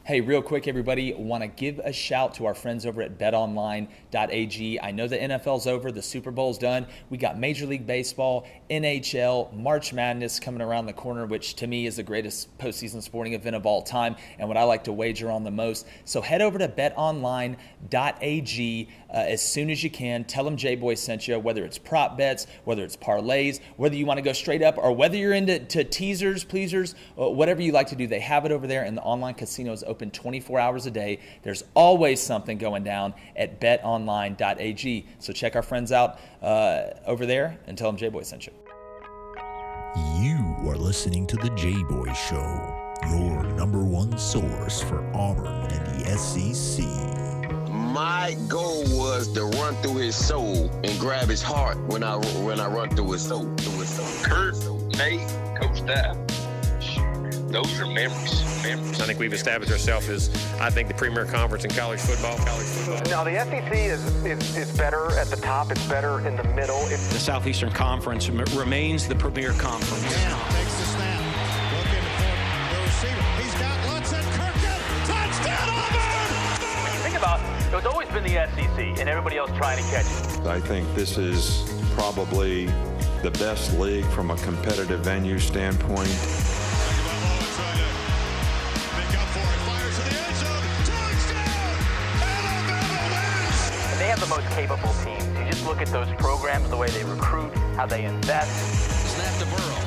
Hey, real quick, everybody, want to give a shout to our friends over at betonline.ag. I know the NFL's over, the Super Bowl's done. We got Major League Baseball, NHL, March Madness coming around the corner, which to me is the greatest postseason sporting event of all time and what I like to wager on the most. So head over to betonline.ag as soon as you can. Tell them Jboy sent you, whether it's prop bets, whether it's parlays, whether you want to go straight up, or whether you're into teasers, pleasers, whatever you like to do. They have it over there, and the online casino is open 24 hours a day. There's always something going down at betonline.ag. So check our friends out over there and tell them Jboy sent you. You are listening to the Jboy Show, your number one source for Auburn and the SEC. My goal was to run through his soul and grab his heart when I run through his soul. Kurt, Nate, Coach Staff, those are memories. I think we've established ourselves as, I think, the premier conference in college football. Now, the SEC is better at the top. It's better in the middle. The Southeastern Conference remains the premier conference. Now takes the snap. Looking for the receiver. He's got Lutz and Kirkett. Touchdown, Auburn! Think about it was always been the SEC and everybody else trying to catch it. I think this is probably the best league from a competitive venue standpoint. They have the most capable teams. You just look at those programs, the way they recruit, how they invest. Snap to Burrow.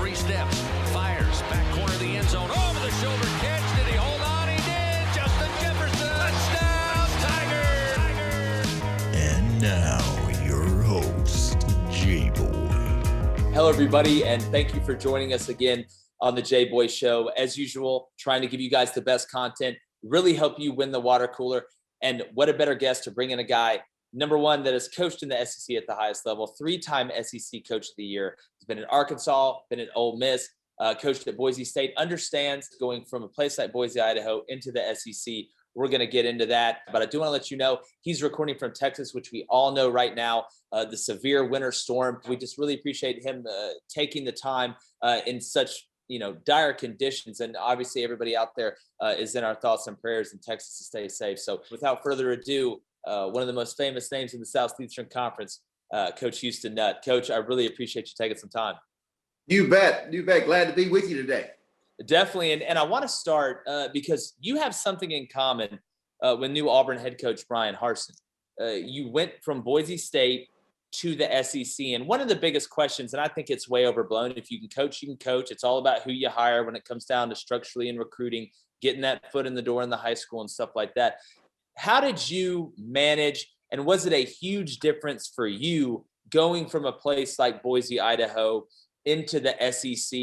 3 steps. Fires. Back corner of the end zone. Over the shoulder catch. Did he hold on? He did. Justin Jefferson. Touchdown, Tigers. And now, your host, Jboy. Hello, everybody, and thank you for joining us again on the Jboy Show. As usual, trying to give you guys the best content, really help you win the water cooler. And what a better guest to bring in a guy, number one, that has coached in the SEC at the highest level, 3-time SEC Coach of the Year. He's been in Arkansas, been at Ole Miss, coached at Boise State, understands going from a place like Boise, Idaho into the SEC. We're going to get into that. But I do want to let you know he's recording from Texas, which we all know right now, the severe winter storm. We just really appreciate him taking the time in such dire conditions. And obviously everybody out there is in our thoughts and prayers in Texas to stay safe. So without further ado, one of the most famous names in the Southeastern Conference, Coach Houston Nutt. Coach, I really appreciate you taking some time. You bet. Glad to be with you today. Definitely. And I want to start because you have something in common with new Auburn head coach Bryan Harsin. You went from Boise State to the SEC. And one of the biggest questions, and I think it's way overblown, if you can coach, you can coach. It's all about who you hire when it comes down to structurally and recruiting, getting that foot in the door in the high school and stuff like that. How did you manage, and was it a huge difference for you going from a place like Boise, Idaho into the SEC?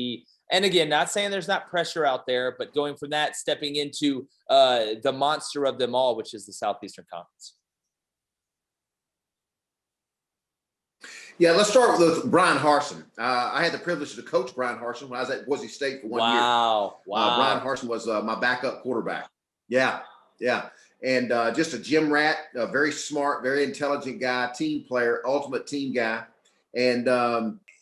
And again, not saying there's not pressure out there, but going from that, stepping into the monster of them all, which is the Southeastern Conference. Yeah, let's start with Bryan Harsin. I had the privilege to coach Bryan Harsin when I was at Boise State for 1 year. Wow. Bryan Harsin was my backup quarterback. Yeah. And just a gym rat, a very smart, very intelligent guy, team player, ultimate team guy. And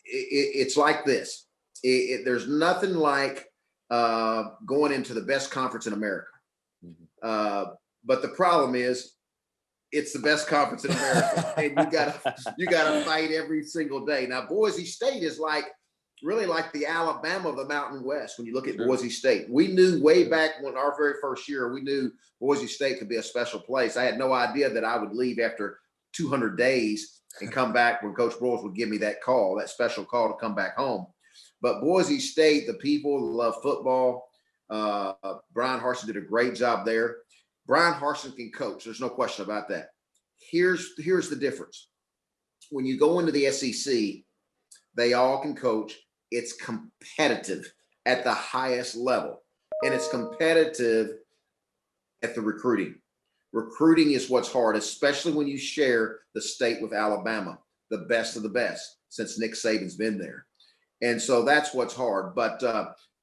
it's like this. There's nothing like going into the best conference in America. But the problem is, it's the best conference in America, and you gotta fight every single day. Now, Boise State is really like the Alabama of the Mountain West. When you look at Boise State, we knew way back when our very first year, we knew Boise State could be a special place. I had no idea that I would leave after 200 days and come back when Coach Broyles would give me that call, that special call to come back home. But Boise State, the people love football. Bryan Harsin did a great job there. Bryan Harsin can coach. There's no question about that. Here's the difference. When you go into the SEC, they all can coach. It's competitive at the highest level. And it's competitive at the recruiting. Recruiting is what's hard, especially when you share the state with Alabama, the best of the best, since Nick Saban's been there. And so that's what's hard. But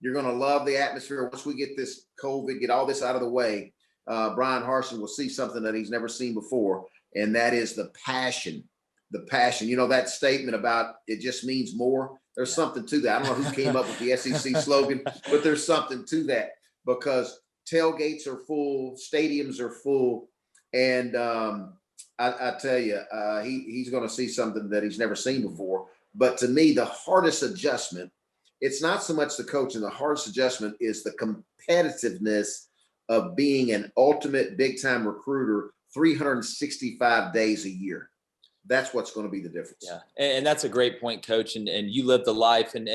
you're going to love the atmosphere. Once we get this COVID, get all this out of the way, Bryan Harsin will see something that he's never seen before, and that is the passion. The passion. You know, that statement about it just means more. There's something to that. I don't know who came up with the SEC slogan, but there's something to that, because tailgates are full, stadiums are full, and I tell you, he's going to see something that he's never seen before. But to me, the hardest adjustment, it's not so much the coaching. The hardest adjustment is the competitiveness of being an ultimate big-time recruiter 365 days a year. That's what's going to be the difference. Yeah, and that's a great point, Coach. And you live the life, and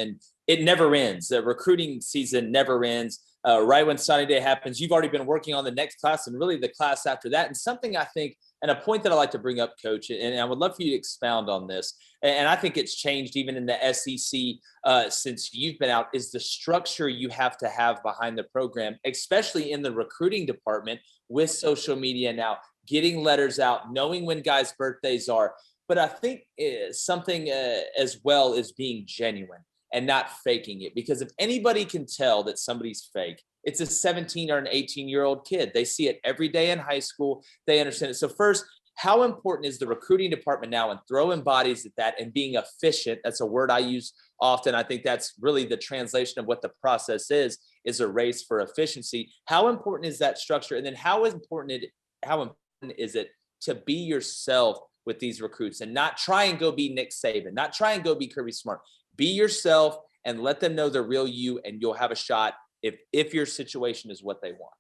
it never ends. The recruiting season never ends. Right when signing day happens, you've already been working on the next class and really the class after that. And something I think, and a point that I like to bring up, Coach, and I would love for you to expound on this, and I think it's changed even in the SEC since you've been out, is the structure you have to have behind the program, especially in the recruiting department with social media now, getting letters out, knowing when guys' birthdays are. But I think something as well is being genuine and not faking it. Because if anybody can tell that somebody's fake, it's a 17 or an 18-year-old kid. They see it every day in high school. They understand it. So first, how important is the recruiting department now and throwing bodies at that and being efficient? That's a word I use often. I think that's really the translation of what the process is a race for efficiency. How important is that structure? And then how important is it to be yourself with these recruits and not try and go be Nick Saban, not try and go be Kirby Smart? Be yourself and let them know the real you, and you'll have a shot if your situation is what they want.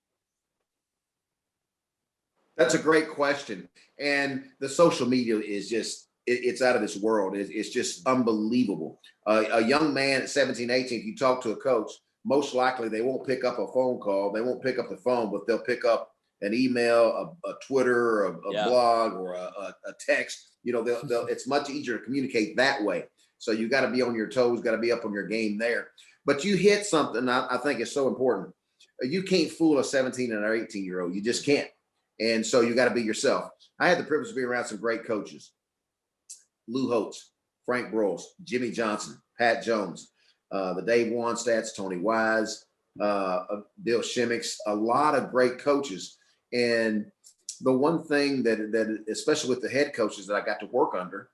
That's a great question. And the social media is just, it's out of this world. It's just unbelievable. A young man at 17, 18, if you talk to a coach, most likely they won't pick up a phone call. They won't pick up the phone, but they'll pick up an email, a Twitter, a blog, or a text. You know, it's much easier to communicate that way. So you got to be on your toes, got to be up on your game there. But you hit something I think is so important. You can't fool a 17 and an 18-year-old. You just can't. And so you got to be yourself. I had the privilege of being around some great coaches. Lou Holtz, Frank Broyles, Jimmy Johnson, Pat Jones, the Dave Wannstedts, Tony Wise, Bill Shimmicks, a lot of great coaches. And the one thing that especially with the head coaches that I got to work under,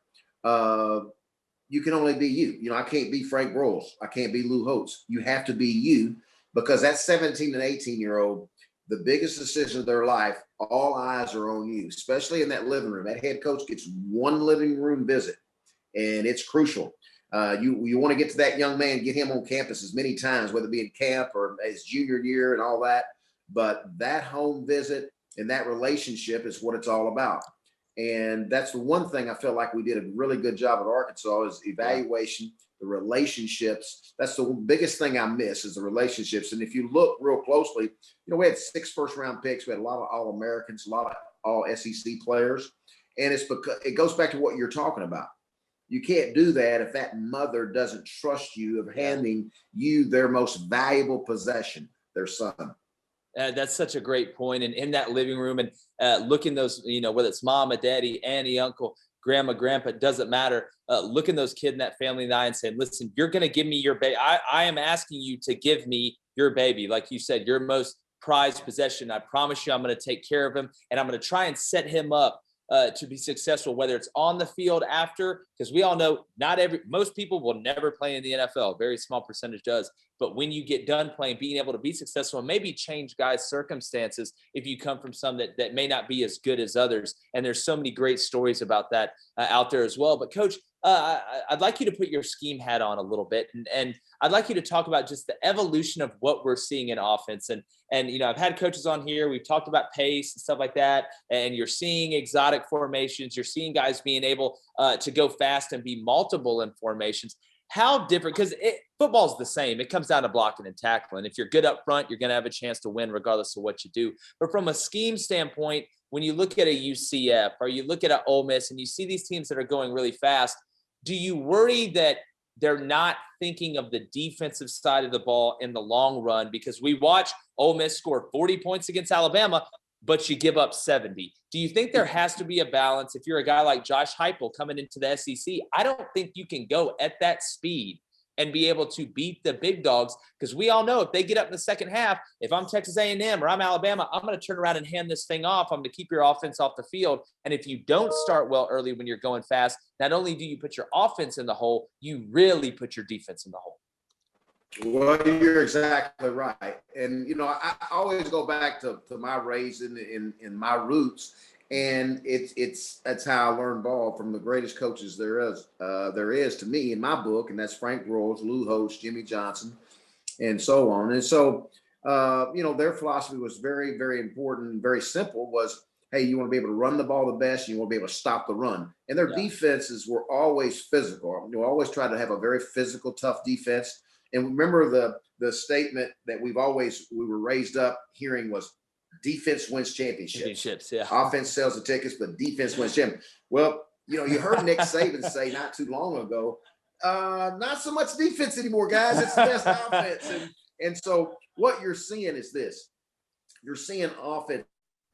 you can only be you. You know, I can't be Frank Broyles. I can't be Lou Holtz. You have to be you, because that 17 and 18-year-old, the biggest decision of their life, all eyes are on you, especially in that living room. That head coach gets one living room visit, and it's crucial. You want to get to that young man, get him on campus as many times, whether it be in camp or his junior year and all that. But that home visit and that relationship is what it's all about. And that's the one thing I feel like we did a really good job at Arkansas is evaluation, the relationships. That's the biggest thing I miss is the relationships. And if you look real closely, you know, we had 6 first-round picks. We had a lot of All-Americans, a lot of All-SEC players. And it's because it goes back to what you're talking about. You can't do that if that mother doesn't trust you of handing you their most valuable possession, their son. That's such a great point. And in that living room and looking those, you know, whether it's mama, daddy, auntie, uncle, grandma, grandpa, it doesn't matter. Looking those kids in that family in the eye and saying, listen, you're going to give me your baby. I am asking you to give me your baby. Like you said, your most prized possession. I promise you I'm going to take care of him, and I'm going to try and set him up to be successful, whether it's on the field after, because we all know most people will never play in the NFL. A very small percentage does. But when you get done playing, being able to be successful and maybe change guys' circumstances if you come from some that may not be as good as others. And there's so many great stories about that out there as well. But Coach, I'd like you to put your scheme hat on a little bit. And I'd like you to talk about just the evolution of what we're seeing in offense. And you know, I've had coaches on here. We've talked about pace and stuff like that. And you're seeing exotic formations. You're seeing guys being able to go fast and be multiple in formations. How different, because football's the same. It comes down to blocking and tackling. If you're good up front, you're going to have a chance to win regardless of what you do. But from a scheme standpoint, when you look at a UCF or you look at an Ole Miss and you see these teams that are going really fast, do you worry that they're not thinking of the defensive side of the ball in the long run? Because we watch Ole Miss score 40 points against Alabama, but you give up 70. Do you think there has to be a balance? If you're a guy like Josh Heupel coming into the SEC, I don't think you can go at that speed and be able to beat the big dogs, because we all know if they get up in the second half, if I'm Texas A&M or I'm Alabama, I'm going to turn around and hand this thing off. I'm going to keep your offense off the field. And if you don't start well early when you're going fast, not only do you put your offense in the hole, you really put your defense in the hole. Well, you're exactly right. And, you know, I always go back to my raising in my roots. And that's how I learned ball from the greatest coaches there is to me in my book. And that's Frank Rolls, Lou Holtz, Jimmy Johnson, and so on. And so, you know, their philosophy was very, very important and very simple was, hey, you want to be able to run the ball the best. You want to be able to stop the run. And their defenses were always physical. You know, always tried to have a very physical, tough defense. And remember the statement that we were raised up hearing was defense wins championships. Yeah. Offense sells the tickets, but defense wins championships. Well, you know, you heard Nick Saban say not too long ago, not so much defense anymore, guys. It's the best offense. And so what you're seeing is this. You're seeing offense.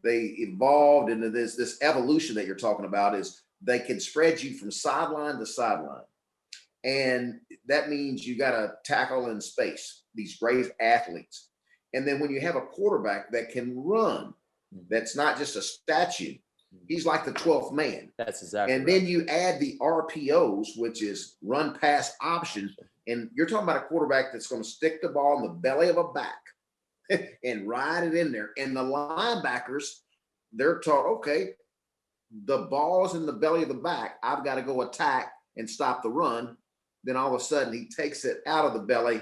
They evolved into this evolution that you're talking about is they can spread you from sideline to sideline. And that means you got to tackle in space, these great athletes. And then when you have a quarterback that can run, that's not just a statue, he's like the 12th man. That's exactly And right. then you add the RPOs, which is run pass option. And you're talking about a quarterback that's going to stick the ball in the belly of a back and ride it in there. And the linebackers, they're taught, okay, the ball's in the belly of the back. I've got to go attack and stop the run. Then all of a sudden he takes it out of the belly,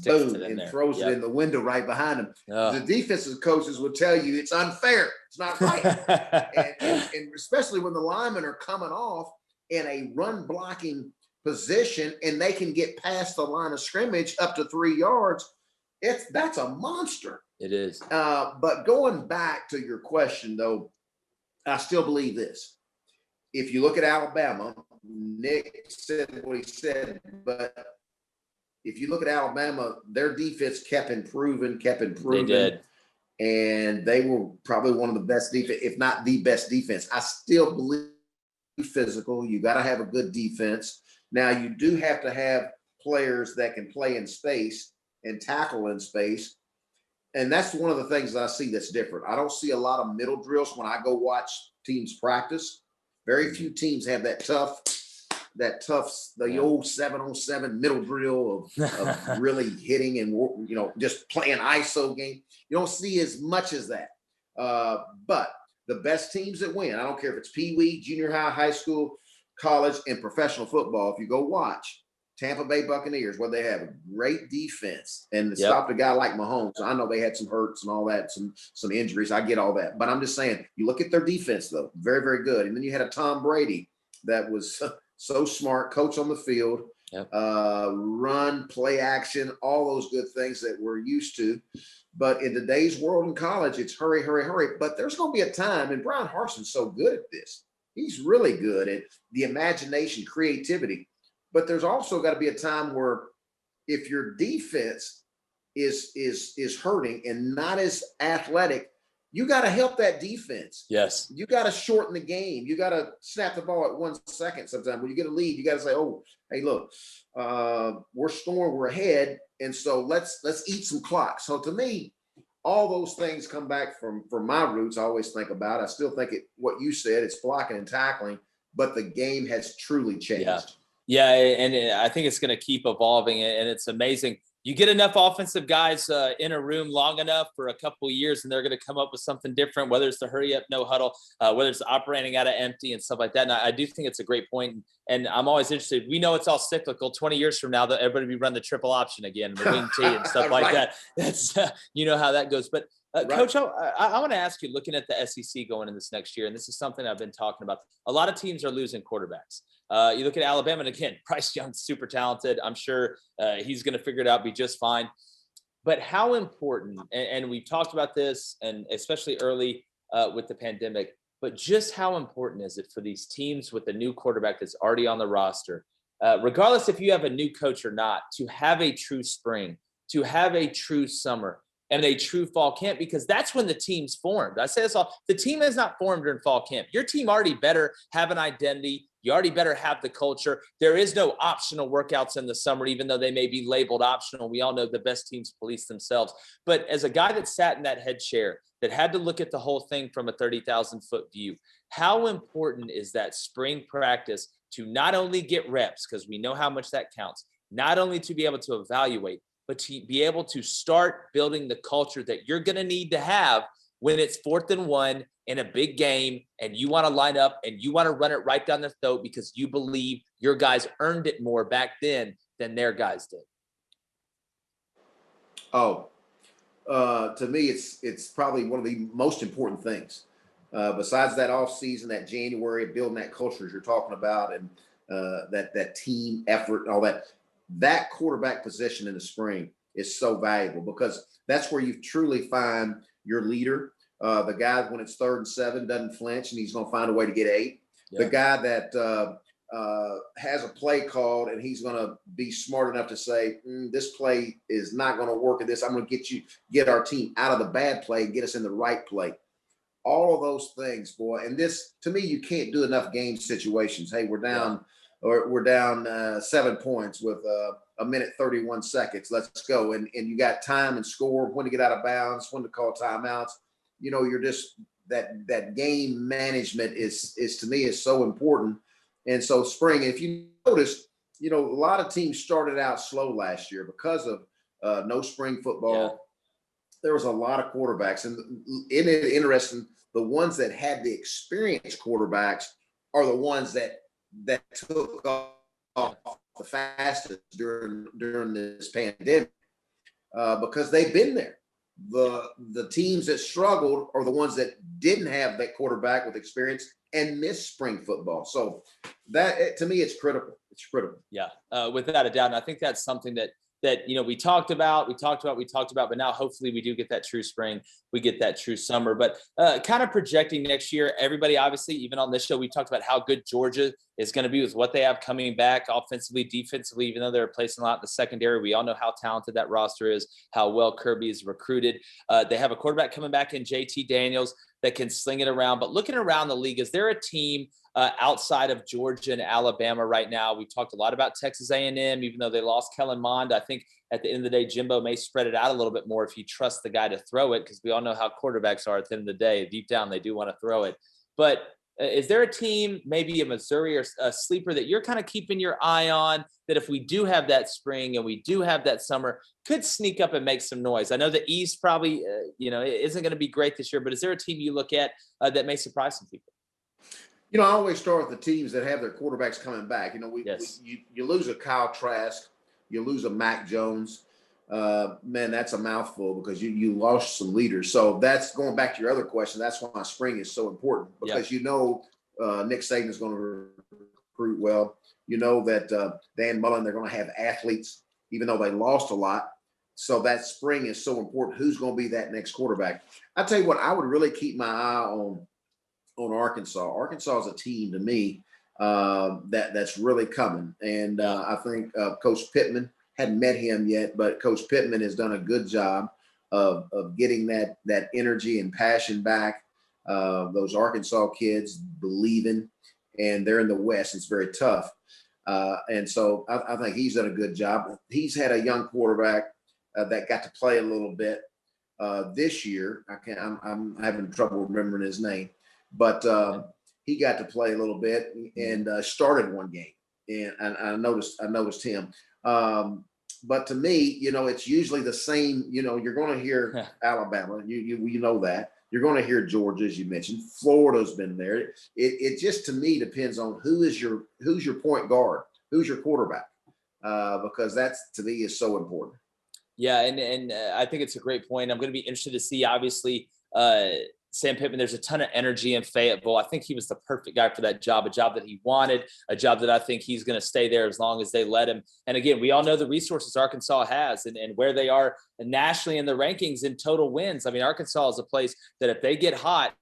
boom, and throws it in the window right behind him. The defensive coaches would tell you it's unfair. It's not right. and especially when the linemen are coming off in a run blocking position and they can get past the line of scrimmage up to 3 yards. That's a monster. It is. But going back to your question, though, I still believe this. If you look at Alabama, Nick said what he said, but if you look at Alabama, their defense kept improving. They did. And they were probably one of the best defense, if not the best defense. I still believe physical. You got to have a good defense. Now, you do have to have players that can play in space and tackle in space. And that's one of the things that I see that's different. I don't see a lot of middle drills when I go watch teams practice. Very few teams have that tough, the old 7-on-7 middle drill of really hitting and, you know, just playing ISO game. You don't see as much as that. But the best teams that win, I don't care if it's Pee Wee, junior high, high school, college, and professional football. If you go watch Tampa Bay Buccaneers, what they have a great defense and to stop a guy like Mahomes. I know they had some hurts and all that, some injuries. I get all that, but I'm just saying, you look at their defense though, very, very good. And then you had a Tom Brady that was so smart, coach on the field, run, play action, all those good things that we're used to. But in today's world in college, it's hurry, hurry, hurry. But there's going to be a time, and Brian Harson's so good at this. He's really good at the imagination, creativity. But there's also got to be a time where if your defense is hurting and not as athletic, you got to help that defense. Yes. You got to shorten the game. You got to snap the ball at 1 second sometimes. When you get a lead, you got to say, oh, hey, look, we're scoring, we're ahead. And so let's eat some clock. So to me, all those things come back from my roots. I always think about. I still think what you said, it's blocking and tackling, but the game has truly changed. Yeah, and I think it's going to keep evolving, and it's amazing. You get enough offensive guys in a room long enough for a couple of years, and they're going to come up with something different, whether it's the hurry up, no huddle, whether it's operating out of empty and stuff like that. And I do think it's a great point, and I'm always interested. We know it's all cyclical. 20 years from now, everybody will be running the triple option again, the wing tee and stuff like that. That's you know how that goes. But Coach, I want to ask you, looking at the SEC going in this next year, and this is something I've been talking about. A lot of teams are losing quarterbacks. You look at Alabama, and again, Bryce Young's super talented. I'm sure he's going to figure it out, be just fine. But how important, and we've talked about this, and especially early with the pandemic, but just how important is it for these teams with a new quarterback that's already on the roster, regardless if you have a new coach or not, to have a true spring, to have a true summer, and a true fall camp, because that's when the team's formed. I say this all, the team is not formed during fall camp. Your team already better have an identity. You already better have the culture. There is no optional workouts in the summer, even though they may be labeled optional. We all know the best teams police themselves. But as a guy that sat in that head chair, that had to look at the whole thing from a 30,000-foot view, how important is that spring practice to not only get reps, because we know how much that counts, not only to be able to evaluate, but to be able to start building the culture that you're going to need to have when it's 4th and 1 in a big game and you want to line up and you want to run it right down their throat because you believe your guys earned it more back then than their guys did. To me, it's probably one of the most important things. Besides that off season, that January, building that culture as you're talking about, and that team effort and all that quarterback position in the spring is so valuable because that's where you truly find your leader. The guy, when it's 3rd and 7, doesn't flinch and he's going to find a way to get 8. Yeah. The guy that has a play called and he's going to be smart enough to say, this play is not going to work at this. I'm going to get our team out of the bad play and get us in the right play. All of those things, boy. And this, to me, you can't do enough game situations. Hey, we're down, or we're down 7 points with a minute 31 seconds. Let's go. And you got time and score, when to get out of bounds, when to call timeouts. You know, you're just that game management is to me is so important. And so spring, if you notice, you know, a lot of teams started out slow last year because of no spring football. Yeah. There was a lot of quarterbacks, and isn't it interesting? The ones that had the experienced quarterbacks are the ones that took off the fastest during this pandemic because they've been there. The teams that struggled are the ones that didn't have that quarterback with experience and missed spring football. So that, to me, it's critical. It's critical. Yeah, without a doubt. And I think that's something that you know we talked about, but now hopefully we do get that true spring, we get that true summer. But kind of projecting next year, everybody obviously, even on this show, we talked about how good Georgia is going to be with what they have coming back offensively, defensively, even though they're replacing a lot in the secondary. We all know how talented that roster is, how well Kirby is recruited. They have a quarterback coming back in JT Daniels that can sling it around. But looking around the league, is there a team outside of Georgia and Alabama right now? We talked a lot about Texas A&M, even though they lost Kellen Mond. I think at the end of the day, Jimbo may spread it out a little bit more if you trust the guy to throw it, because we all know how quarterbacks are at the end of the day. Deep down, they do want to throw it. But is there a team, maybe a Missouri or a sleeper, that you're kind of keeping your eye on, that if we do have that spring and we do have that summer, could sneak up and make some noise? I know the East probably, isn't going to be great this year, but is there a team you look at that may surprise some people? You know, I always start with the teams that have their quarterbacks coming back. You know, you lose a Kyle Trask, you lose a Mac Jones. Man, that's a mouthful because you lost some leaders. So that's going back to your other question. That's why spring is so important, because Nick Saban is going to recruit well. You know that Dan Mullen, they're going to have athletes, even though they lost a lot. So that spring is so important. Who's going to be that next quarterback? I tell you what, I would really keep my eye on Arkansas. Arkansas is a team to me that's really coming. And I think Coach Pittman, hadn't met him yet, but Coach Pittman has done a good job of getting that energy and passion back. Those Arkansas kids believing, and they're in the West. It's very tough. And so I think he's done a good job. He's had a young quarterback that got to play a little bit this year. I'm having trouble remembering his name, but he got to play a little bit and started one game. And I noticed him. But to me, you know, it's usually the same. You know, you're going to hear Alabama. You know that. You're going to hear Georgia, as you mentioned. Florida's been there. It just, to me, depends on who's your point guard, who's your quarterback, because that's, to me, is so important. Yeah, and I think it's a great point. I'm going to be interested to see, obviously, Sam Pittman. There's a ton of energy in Fayetteville. I think he was the perfect guy for that job, a job that he wanted, a job that I think he's going to stay there as long as they let him. And again, we all know the resources Arkansas has and where they are nationally in the rankings in total wins. I mean, Arkansas is a place that if they get hot,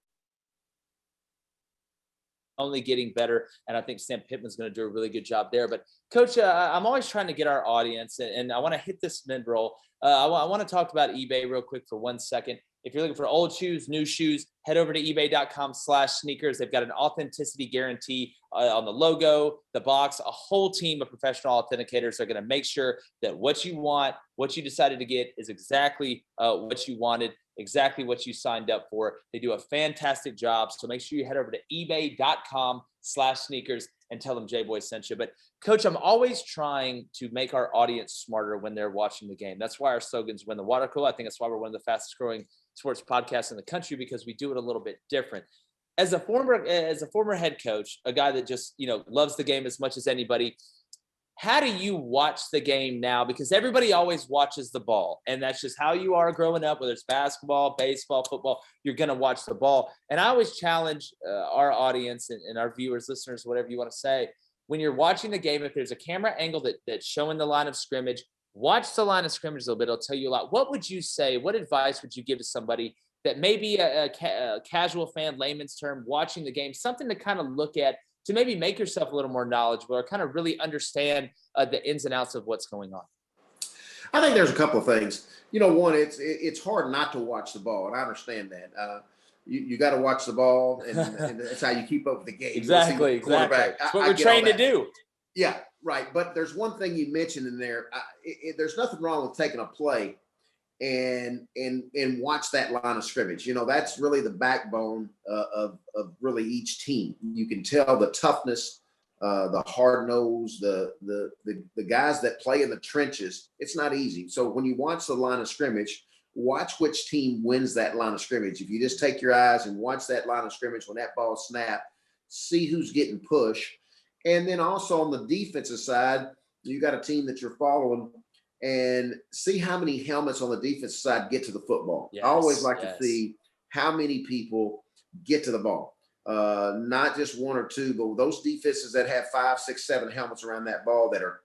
only getting better. And I think Sam Pittman's going to do a really good job there. But Coach, I'm always trying to get our audience, and I want to hit this mid-roll. I want to talk about eBay real quick for 1 second. If you're looking for old shoes, new shoes, head over to ebay.com/sneakers. They've got an authenticity guarantee on the logo, the box. A whole team of professional authenticators are going to make sure that what you want, what you decided to get, is exactly what you wanted, exactly what you signed up for. They do a fantastic job. So make sure you head over to ebay.com/sneakers. and tell them Jboy sent you. But Coach, I'm always trying to make our audience smarter when they're watching the game. That's why our slogan's Win the Water Cooler. I think that's why we're one of the fastest growing sports podcasts in the country, because we do it a little bit different. As a former head coach, a guy that just, loves the game as much as anybody, how do you watch the game now? Because everybody always watches the ball, and that's just how you are growing up, whether it's basketball, baseball, football, you're going to watch the ball. And I always challenge our audience and our viewers, listeners, whatever you want to say, when you're watching the game, if there's a camera angle that's showing the line of scrimmage, watch the line of scrimmage a little bit. It'll tell you a lot. What would you say? What advice would you give to somebody that may be a casual fan, layman's term, watching the game, something to kind of look at, to maybe make yourself a little more knowledgeable or kind of really understand the ins and outs of what's going on? I think there's a couple of things. One, it's hard not to watch the ball, and I understand that. You got to watch the ball, and that's how you keep up with the game. Exactly. That's what we're trained to do. Yeah, right. But there's one thing you mentioned in there. There's nothing wrong with taking a play and watch that line of scrimmage. That's really the backbone of really each team. You can tell the toughness, the hard nose, the guys that play in the trenches. It's not easy. So when you watch the line of scrimmage, watch which team wins that line of scrimmage. If you just take your eyes and watch that line of scrimmage when that ball snapped, see who's getting pushed. And then also on the defensive side, you got a team that you're following, and see how many helmets on the defensive side get to the football. Yes, I always like to see how many people get to the ball. Not just one or two, but those defenses that have 5, 6, 7 helmets around that ball that are,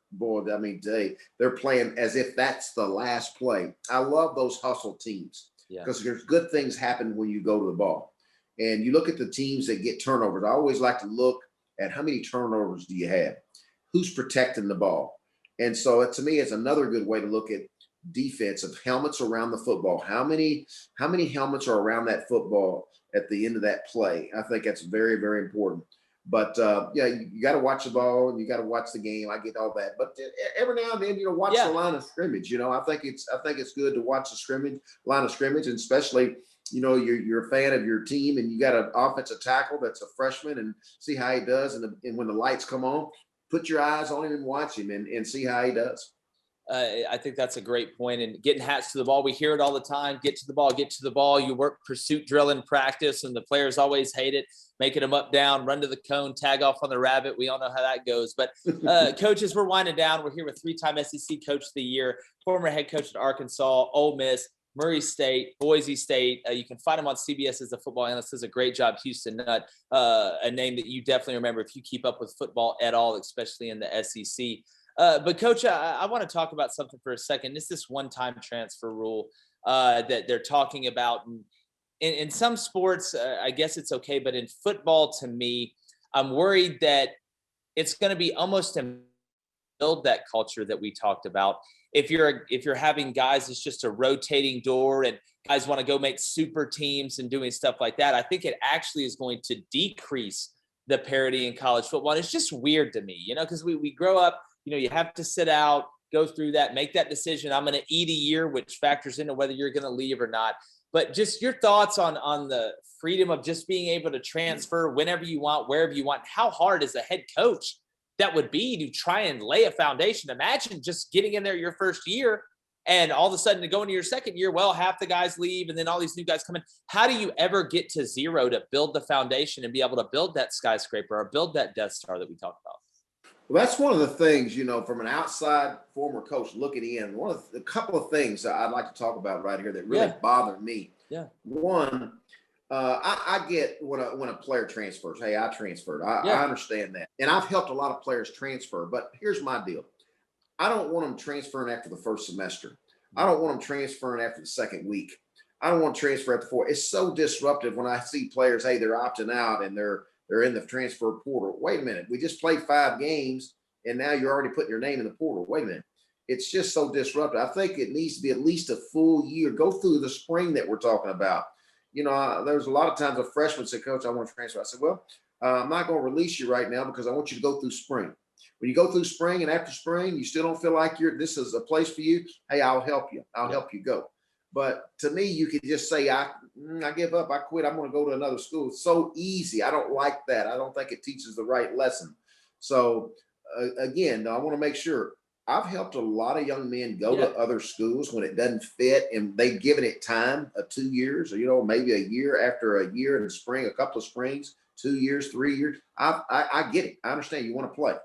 they're playing as if that's the last play. I love those hustle teams because there's good things happen when you go to the ball. And you look at the teams that get turnovers. I always like to look at how many turnovers do you have? Who's protecting the ball? And so to me, it's another good way to look at defense of helmets around the football. How many helmets are around that football at the end of that play? I think that's very, very important. But you got to watch the ball and you got to watch the game. I get all that, but every now and then, watch the line of scrimmage. I think it's good to watch the line of scrimmage, and especially, you're a fan of your team and you got an offensive tackle that's a freshman, and see how he does. And when the lights come on, put your eyes on him and watch him and see how he does. I think that's a great point. And getting hats to the ball, we hear it all the time. Get to the ball, get to the ball. You work pursuit drill in practice, and the players always hate it. Making them up, down, run to the cone, tag off on the rabbit. We all know how that goes. But coaches, we're winding down. We're here with 3-time SEC Coach of the Year, former head coach at Arkansas, Ole Miss, Murray State, Boise State. You can find him on CBS as a football analyst. Does a great job. Houston Nutt, a name that you definitely remember if you keep up with football at all, especially in the SEC. But Coach, I want to talk about something for a second. It's this one-time transfer rule that they're talking about. In some sports, I guess it's okay, but in football, to me, I'm worried that it's going to be almost to build that culture that we talked about. If you're having guys, it's just a rotating door, and guys want to go make super teams and doing stuff like that. I think it actually is going to decrease the parity in college football. And it's just weird to me, because we grow up. You have to sit out, go through that, make that decision. I'm going to eat a year, which factors into whether you're going to leave or not. But just your thoughts on the freedom of just being able to transfer whenever you want, wherever you want. How hard as a head coach that would be to try and lay a foundation? Imagine just getting in there your first year and all of a sudden to go into your second year, well, half the guys leave and then all these new guys come in. How do you ever get to zero to build the foundation and be able to build that skyscraper or build that Death Star that we talked about? Well, that's one of the things, from an outside former coach looking in, a couple of things that I'd like to talk about right here that really bother me. Yeah. One, I get when a player transfers. Hey, I transferred. I understand that. And I've helped a lot of players transfer, but here's my deal. I don't want them transferring after the first semester. I don't want them transferring after the second week. I don't want to transfer after 4. It's so disruptive when I see players, hey, they're opting out and they're in the transfer portal. Wait a minute. We just played 5 games and now you're already putting your name in the portal. Wait a minute. It's just so disruptive. I think it needs to be at least a full year. Go through the spring that we're talking about. There's a lot of times a freshman said, Coach, I want to transfer. I said, well, I'm not going to release you right now because I want you to go through spring. When you go through spring and after spring, you still don't feel like this is a place for you. Hey, I'll help you. I'll help you go. But to me, you could just say, I give up. I quit. I'm going to go to another school. It's so easy. I don't like that. I don't think it teaches the right lesson. So again, I want to make sure I've helped a lot of young men go to other schools when it doesn't fit, and they've given it time, 2 years, or maybe a year after a year in the spring, a couple of springs, 2 years, 3 years. I get it. I understand you want to play,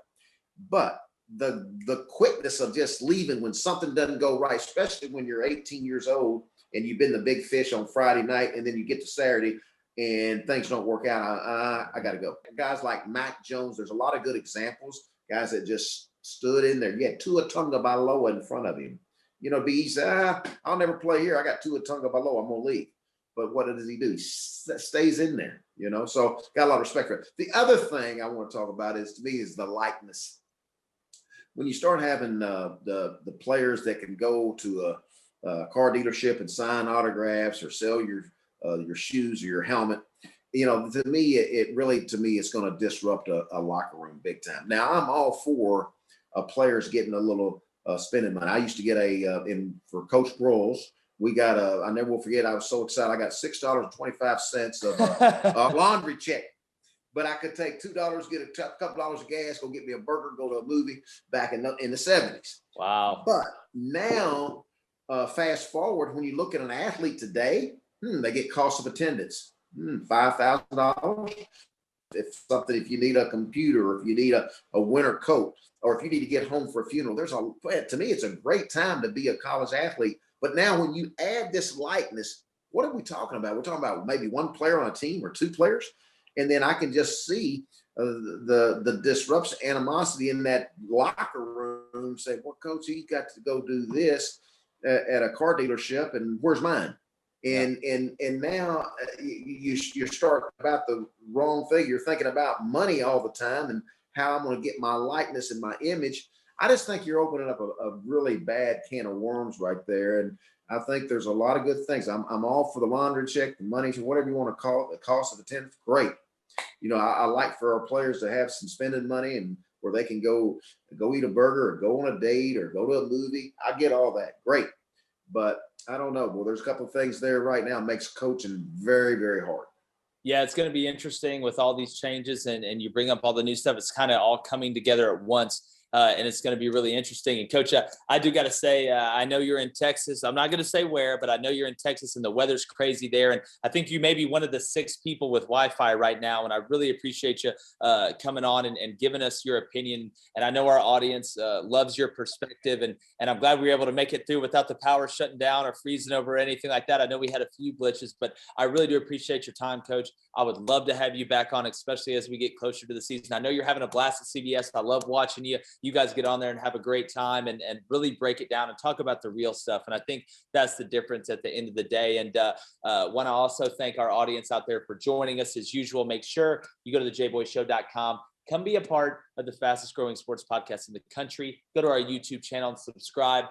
but the quickness of just leaving when something doesn't go right, especially when you're 18 years old and you've been the big fish on Friday night, and then you get to Saturday and things don't work out. I got to go. Guys like Mac Jones, there's a lot of good examples. Guys that just stood in there. You had Tua Tagovailoa in front of him. Be easy. I'll never play here. I got Tua Tagovailoa. I'm gonna leave. But what does he do? He stays in there. So got a lot of respect for it. The other thing I want to talk about is the likeness. When you start having the players that can go to a car dealership and sign autographs or sell your shoes or your helmet, to me, it's going to disrupt a locker room big time. Now, I'm all for players getting a little spending money. I used to get for Coach Broyles, we got I never will forget, I was so excited. I got $6.25 of a laundry check, but I could take $2, get a couple dollars of gas, go get me a burger, go to a movie back in the 70s. Wow. But now, fast forward, when you look at an athlete today, they get cost of attendance. $5,000. If you need a computer, or if you need a winter coat, or if you need to get home for a funeral, to me, it's a great time to be a college athlete. But now when you add this likeness, what are we talking about? We're talking about maybe one player on a team or two players. And then I can just see the disruption, animosity in that locker room, say, well, coach, he got to go do this at a car dealership, and where's mine? And now you're starting about the wrong thing. You're thinking about money all the time and how I'm going to get my likeness and my image. I just think you're opening up a really bad can of worms right there. And I think there's a lot of good things. I'm all for the laundry check, the money, whatever you want to call it, the cost of attendance. Great. I like for our players to have some spending money and where they can go eat a burger or go on a date or go to a movie. I get all that. Great. But I don't know. Well, there's a couple of things there right now makes coaching very, very hard. Yeah, it's going to be interesting with all these changes, and you bring up all the new stuff. It's kind of all coming together at once. And it's going to be really interesting. And Coach, I do got to say, I know you're in Texas. I'm not going to say where, but I know you're in Texas and the weather's crazy there. And I think you may be one of the 6 people with Wi-Fi right now. And I really appreciate you coming on and giving us your opinion. And I know our audience loves your perspective. And I'm glad we were able to make it through without the power shutting down or freezing over or anything like that. I know we had a few glitches, but I really do appreciate your time, Coach. I would love to have you back on, especially as we get closer to the season. I know you're having a blast at CBS. I love watching you. You guys get on there and have a great time and really break it down and talk about the real stuff. And I think that's the difference at the end of the day. And want to also thank our audience out there for joining us as usual. Make sure you go to the jboyshow.com. Come be a part of the fastest growing sports podcast in the country. Go to our YouTube channel and subscribe.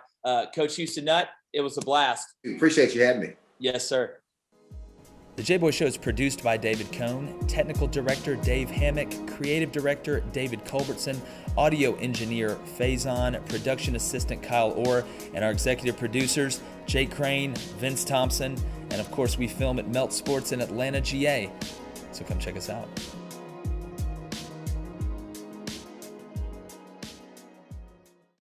Coach Houston Nutt, it was a blast. Appreciate you having me. Yes, sir. The Jboy Show is produced by David Cohn, technical director Dave Hammock, creative director David Culbertson, audio engineer Feyzan, production assistant Kyle Orr, and our executive producers Crain, Vince Thompson, and of course we film at Melt Sports in Atlanta, GA. So come check us out.